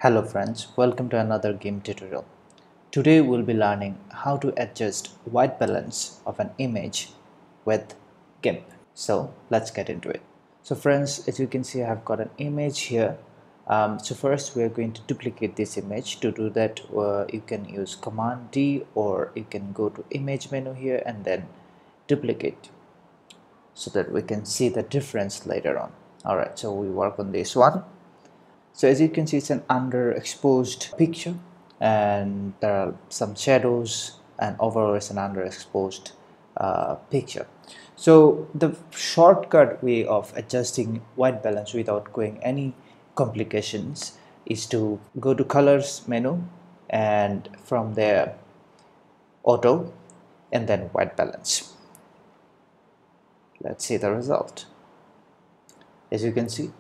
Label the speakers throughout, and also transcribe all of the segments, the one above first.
Speaker 1: Hello friends, welcome to another Gimp tutorial. Today we'll be learning how to adjust white balance of an image with Gimp. So let's get into it. So friends, as you can see, I have got an image here. So first we are going to duplicate this image. To do that, you can use Command D, or you can go to image menu here and then duplicate, so that we can see the difference later on. Alright, so we work on this one. So as you can see, it's an underexposed picture and there are some shadows, and overall it's an underexposed picture. So the shortcut way of adjusting white balance without going any complications is to go to colors menu, and from there auto, and then white balance. Let's see the result. As you can see,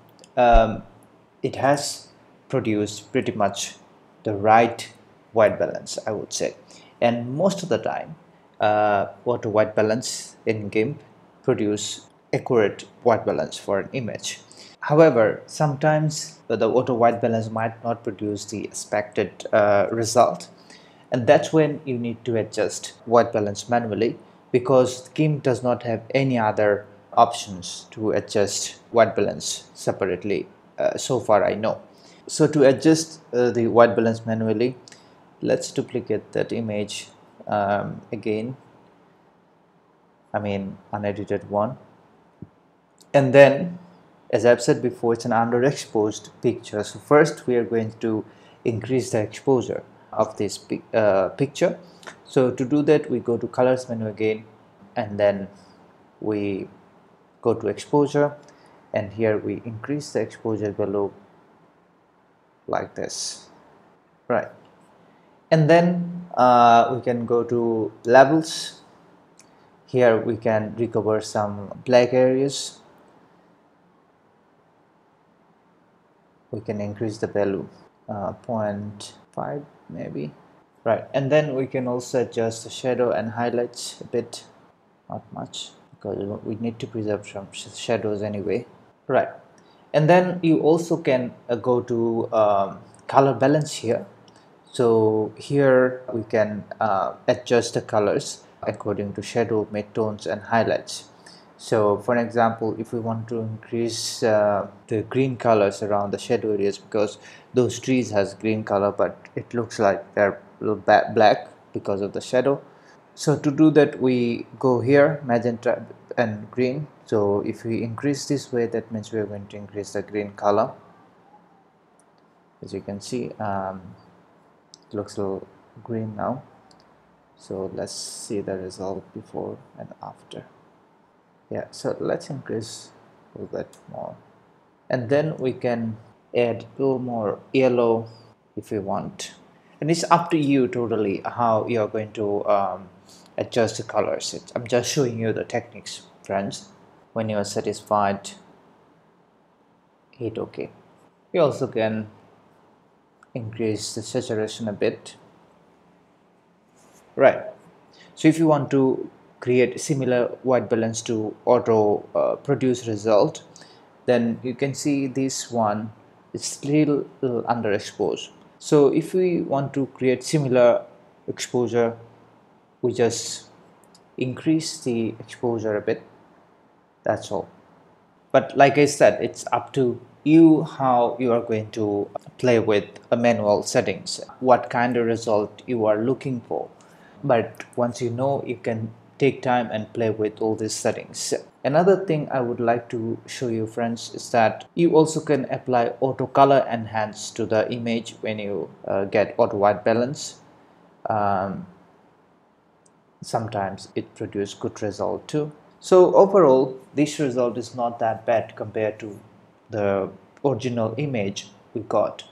Speaker 1: it has produced pretty much the right white balance, I would say. And most of the time, auto white balance in Gimp produce accurate white balance for an image. However, sometimes the auto white balance might not produce the expected result, and that's when you need to adjust white balance manually, because Gimp does not have any other options to adjust white balance separately, so far I know. So to adjust the white balance manually, let's duplicate that image again, unedited one, and then, as I've said before, it's an underexposed picture. So first we are going to increase the exposure of this picture. So to do that, we go to colors menu again, and then we go to exposure, and here we increase the exposure value like this, right? And then we can go to levels. Here we can recover some black areas. We can increase the value 0.5 maybe, right? And then we can also adjust the shadow and highlights a bit, not much, because we need to preserve some shadows anyway, right? And then you also can go to color balance here. So here we can adjust the colors according to shadow, midtones and highlights. So for example, if we want to increase the green colors around the shadow areas, because those trees has green color but it looks like they're a little black because of the shadow. So to do that, we go here, magenta and green. So if we increase this way, that means we are going to increase the green color. As you can see, it looks a little green now. So let's see the result before and after. Yeah, so let's increase a little bit more, and then we can add a little more yellow if we want, and it's up to you totally how you're going to adjust the colors. I'm just showing you the techniques, friends. When you are satisfied, hit OK. You also can increase the saturation a bit, right? So if you want to create similar white balance to auto produce result, then you can see this one is still underexposed. So if we want to create similar exposure, we just increase the exposure a bit, that's all. But like I said, it's up to you how you are going to play with a manual settings, what kind of result you are looking for. But once you know, you can take time and play with all these settings. Another thing I would like to show you, friends, is that you also can apply auto color enhance to the image when you get auto white balance. Sometimes it produces good result too. So overall, this result is not that bad compared to the original image we got.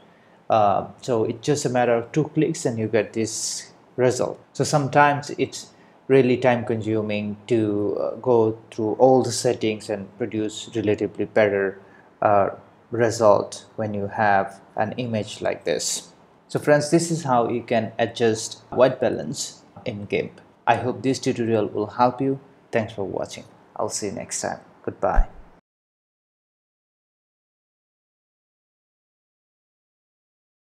Speaker 1: So it's just a matter of 2 clicks and you get this result. So sometimes it's really time consuming to go through all the settings and produce relatively better result when you have an image like this. So friends, this is how you can adjust white balance in Gimp. I hope this tutorial will help you. Thanks for watching. I'll see you next time. Goodbye.